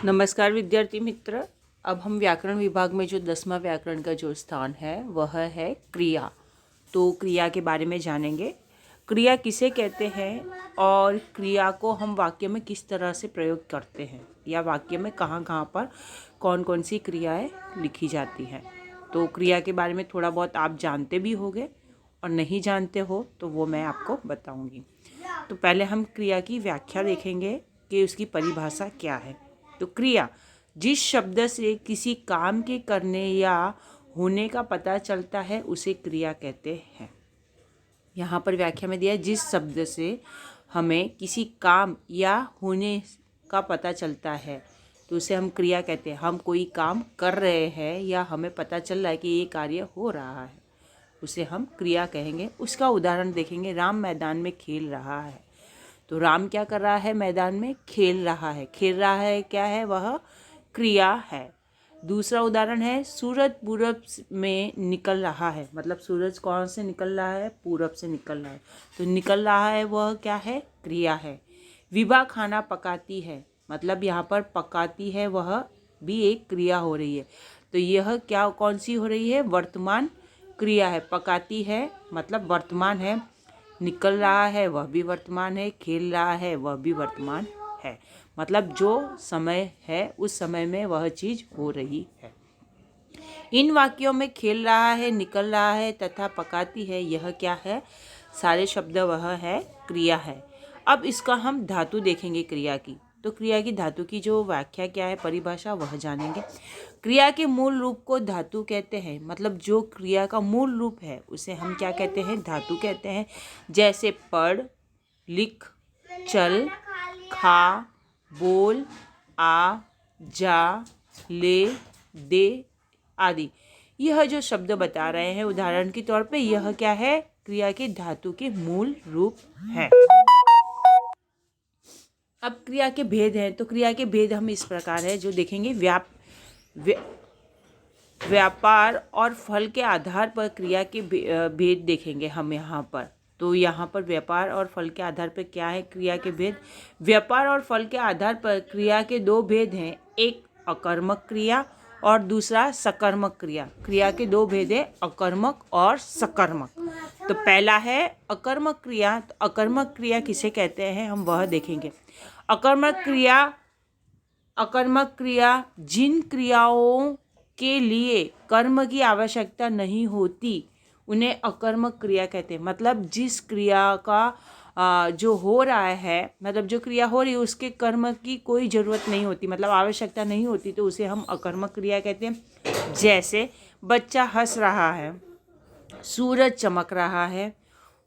नमस्कार विद्यार्थी मित्र। अब हम व्याकरण विभाग में जो 10वां व्याकरण का जो स्थान है वह है क्रिया। तो क्रिया के बारे में जानेंगे। क्रिया किसे कहते हैं और क्रिया को हम वाक्य में किस तरह से प्रयोग करते हैं या वाक्य में कहाँ कहाँ पर कौन कौन सी क्रियाएं लिखी जाती हैं। तो क्रिया के बारे में थोड़ा बहुत आप जानते भी होंगे और नहीं जानते हो तो वो मैं आपको बताऊंगी। तो पहले हम क्रिया की व्याख्या देखेंगे कि उसकी परिभाषा क्या है। तो क्रिया जिस शब्द से किसी काम के करने या होने का पता चलता है उसे क्रिया कहते हैं। यहाँ पर व्याख्या में दिया है जिस शब्द से हमें किसी काम या होने का पता चलता है तो उसे हम क्रिया कहते हैं। हम कोई काम कर रहे हैं या हमें पता चल रहा है कि ये कार्य हो रहा है उसे हम क्रिया कहेंगे। उसका उदाहरण देखेंगे। राम मैदान में खेल रहा है। तो राम क्या कर रहा है? मैदान में खेल रहा है। खेल रहा है क्या है? वह क्रिया है। दूसरा उदाहरण है सूरज पूरब में निकल रहा है। मतलब सूरज कौन से निकल रहा है? पूरब से निकल रहा है। तो निकल रहा है वह क्या है? क्रिया है। विभा खाना पकाती है। मतलब यहाँ पर पकाती है वह भी एक क्रिया हो रही है। तो यह क्या कौन सी हो रही है? वर्तमान क्रिया है। पकाती है मतलब वर्तमान है। निकल रहा है वह भी वर्तमान है। खेल रहा है वह भी वर्तमान है। मतलब जो समय है उस समय में वह चीज़ हो रही है। इन वाक्यों में खेल रहा है, निकल रहा है तथा पकाती है यह क्या है? सारे शब्द वह है क्रिया है। अब इसका हम धातु देखेंगे क्रिया की। तो क्रिया की धातु की जो व्याख्या क्या है, परिभाषा, वह जानेंगे। क्रिया के मूल रूप को धातु कहते हैं। मतलब जो क्रिया का मूल रूप है उसे हम क्या कहते हैं? धातु कहते हैं। जैसे पढ़, लिख, चल, खा, बोल, आ, जा, ले, दे आदि। यह जो शब्द बता रहे हैं उदाहरण के तौर पे, यह क्या है? क्रिया के धातु के मूल रूप है। अब क्रिया के भेद हैं। तो क्रिया के भेद हम इस प्रकार है जो देखेंगे। व्यापार और फल के आधार पर क्रिया के भेद देखेंगे हम यहाँ पर। तो यहाँ पर व्यापार और फल के आधार पर क्या है क्रिया के भेद? व्यापार और फल के आधार पर क्रिया के दो भेद हैं। एक अकर्मक क्रिया और दूसरा सकर्मक क्रिया। क्रिया के दो भेद हैं, अकर्मक और सकर्मक। तो पहला है अकर्मक क्रिया। तो अकर्मक क्रिया किसे कहते हैं हम वह देखेंगे। अकर्मक क्रिया जिन क्रियाओं के लिए कर्म की आवश्यकता नहीं होती उन्हें अकर्मक क्रिया कहते हैं। मतलब जिस क्रिया का जो हो रहा है, मतलब जो क्रिया हो रही है उसके कर्म की कोई ज़रूरत नहीं होती, मतलब आवश्यकता नहीं होती, तो उसे हम अकर्मक क्रिया कहते हैं। जैसे बच्चा हंस रहा है, सूरज चमक रहा है,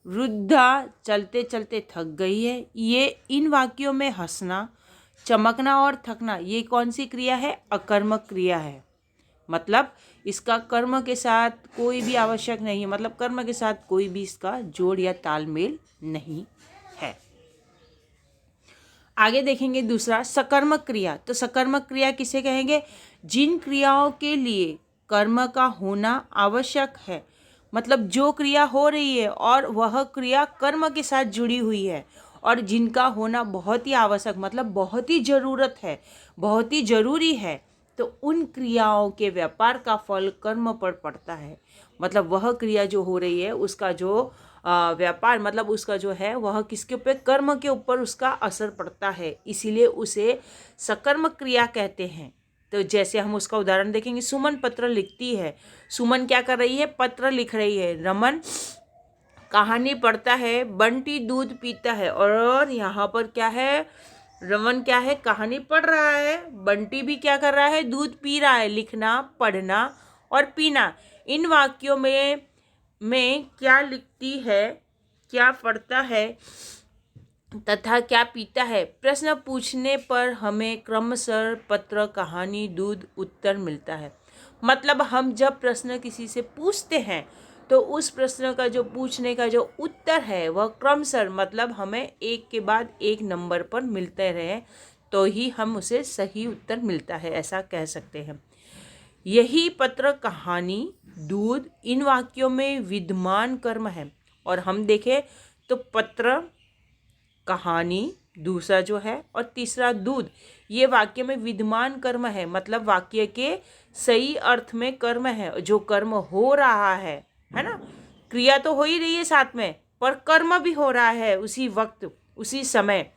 वृद्धा चलते चलते थक गई है। ये इन वाक्यों में हंसना, चमकना और थकना ये कौन सी क्रिया है? अकर्मक क्रिया है। मतलब इसका कर्म के साथ कोई भी आवश्यक नहीं है। मतलब कर्म के साथ कोई भी इसका जोड़ या तालमेल नहीं है। आगे देखेंगे दूसरा सकर्मक क्रिया। तो सकर्मक क्रिया किसे कहेंगे? जिन क्रियाओं के लिए कर्म का होना आवश्यक है। मतलब जो क्रिया हो रही है और वह क्रिया कर्म के साथ जुड़ी हुई है और जिनका होना बहुत ही आवश्यक, मतलब बहुत ही ज़रूरत है, बहुत ही ज़रूरी है, तो उन क्रियाओं के व्यापार का फल कर्म पर पड़ता है। मतलब वह क्रिया जो हो रही है उसका जो व्यापार, मतलब उसका जो है वह किसके ऊपर? कर्म के ऊपर उसका असर पड़ता है, इसीलिए उसे सकर्मक क्रिया कहते हैं। तो जैसे हम उसका उदाहरण देखेंगे। सुमन पत्र लिखती है। सुमन क्या कर रही है? पत्र लिख रही है। रमन कहानी पढ़ता है। बंटी दूध पीता है। और यहाँ पर क्या है? रमन क्या है? कहानी पढ़ रहा है। बंटी भी क्या कर रहा है? दूध पी रहा है। लिखना, पढ़ना और पीना। इन वाक्यों में क्या लिखती है, क्या पढ़ता है तथा क्या पीता है, प्रश्न पूछने पर हमें क्रमशः पत्र, कहानी, दूध, उत्तर मिलता है। मतलब हम जब प्रश्न किसी से पूछते हैं तो उस प्रश्न का जो पूछने का जो उत्तर है वह क्रमशः, मतलब हमें एक के बाद एक नंबर पर मिलते रहे तो ही हम उसे सही उत्तर मिलता है, ऐसा कह सकते हैं। यही पत्र, कहानी, दूध इन वाक्यों में विद्यमान कर्म है। और हम देखें तो पत्र, कहानी, दूसरा जो है, और तीसरा दूध। ये वाक्य में विद्यमान कर्म है, मतलब वाक्य के सही अर्थ में कर्म है, जो कर्म हो रहा है ना। क्रिया तो हो ही रही है साथ में, पर कर्म भी हो रहा है उसी वक्त, उसी समय।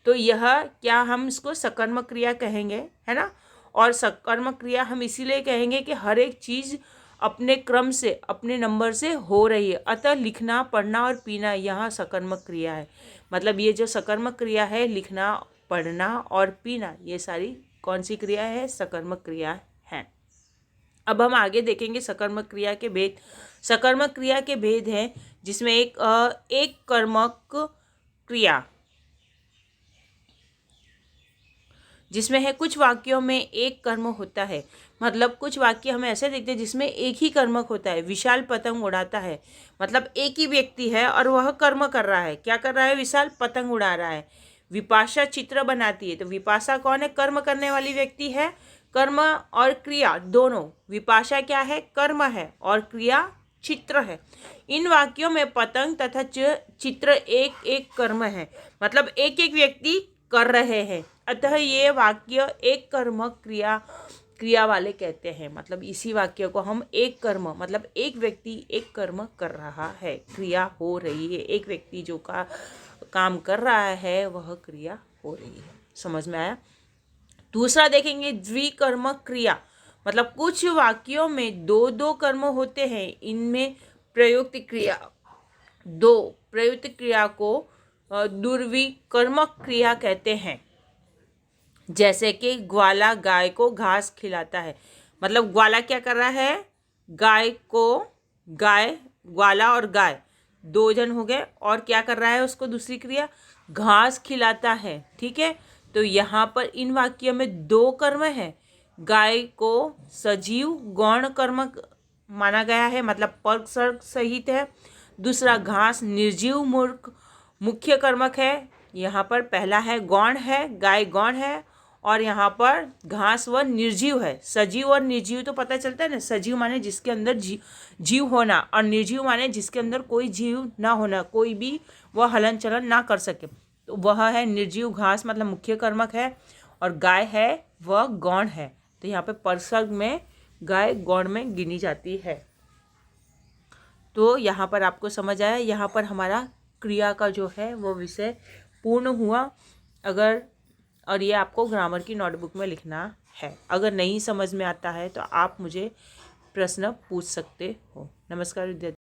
तो यह क्या हम इसको सकर्मक क्रिया कहेंगे, है ना। और सकर्मक क्रिया हम इसीलिए कहेंगे कि हर एक चीज़ अपने क्रम से, अपने नंबर से हो रही है। अतः लिखना, पढ़ना और पीना यहाँ सकर्मक क्रिया है। मतलब ये जो सकर्मक क्रिया है, लिखना, पढ़ना और पीना, ये सारी कौन सी क्रिया है? सकर्मक क्रिया है। अब हम आगे देखेंगे सकर्मक क्रिया के भेद। सकर्मक क्रिया के भेद हैं जिसमें एक कर्मक क्रिया, जिसमें है कुछ वाक्यों में एक कर्म होता है। मतलब कुछ वाक्य हमें ऐसे देखते हैं जिसमें एक ही कर्मक होता है। विशाल पतंग उड़ाता है, मतलब एक ही व्यक्ति है और वह कर्म कर रहा है। क्या कर रहा है? विशाल पतंग उड़ा रहा है। विपाशा चित्र बनाती है, तो विपाशा कौन है? कर्म करने वाली व्यक्ति है। कर्म और क्रिया दोनों, विपाशा क्या है? कर्म है, और क्रिया चित्र है। इन वाक्यों में पतंग तथा चित्र एक एक कर्म है, मतलब एक एक व्यक्ति कर रहे हैं। अतः ये वाक्य एक कर्मक क्रिया वाले कहते हैं। मतलब इसी वाक्य को हम एक कर्म, मतलब एक व्यक्ति एक कर्म कर रहा है, क्रिया हो रही है। एक व्यक्ति जो काम कर रहा है वह क्रिया हो रही है। समझ में आया? दूसरा देखेंगे द्विकर्मक क्रिया। मतलब कुछ वाक्यों में दो दो कर्म होते हैं। इनमें प्रयुक्त क्रिया को दुर्विकर्मक क्रिया कहते हैं। जैसे कि ग्वाला गाय को घास खिलाता है। मतलब ग्वाला क्या कर रहा है? ग्वाला और गाय दो जन हो गए, और क्या कर रहा है उसको? दूसरी क्रिया घास खिलाता है। ठीक है, तो यहाँ पर इन वाक्यों में दो कर्म है। गाय को सजीव गौण कर्म माना गया है, मतलब पर्ग सर्ग सहित है। दूसरा घास निर्जीव मुख्य कर्मक है। यहाँ पर पहला है गौण है, गाय गौण है, और यहाँ पर घास व निर्जीव है। सजीव और निर्जीव तो पता चलता है ना। सजीव माने जिसके अंदर जीव होना, और निर्जीव माने जिसके अंदर कोई जीव ना होना, कोई भी वह हलन चलन ना कर सके, तो वह है निर्जीव। घास मतलब मुख्य कर्मक है, और गाय है वह गौण है। तो यहाँ पे परसर्ग में गाय गौण में गिनी जाती है। तो यहाँ पर आपको समझ आया। यहाँ पर हमारा क्रिया का जो है वो विषय पूर्ण हुआ। और ये आपको ग्रामर की नोटबुक में लिखना है। अगर नहीं समझ में आता है तो आप मुझे प्रश्न पूछ सकते हो। नमस्कार विद्यार्थी।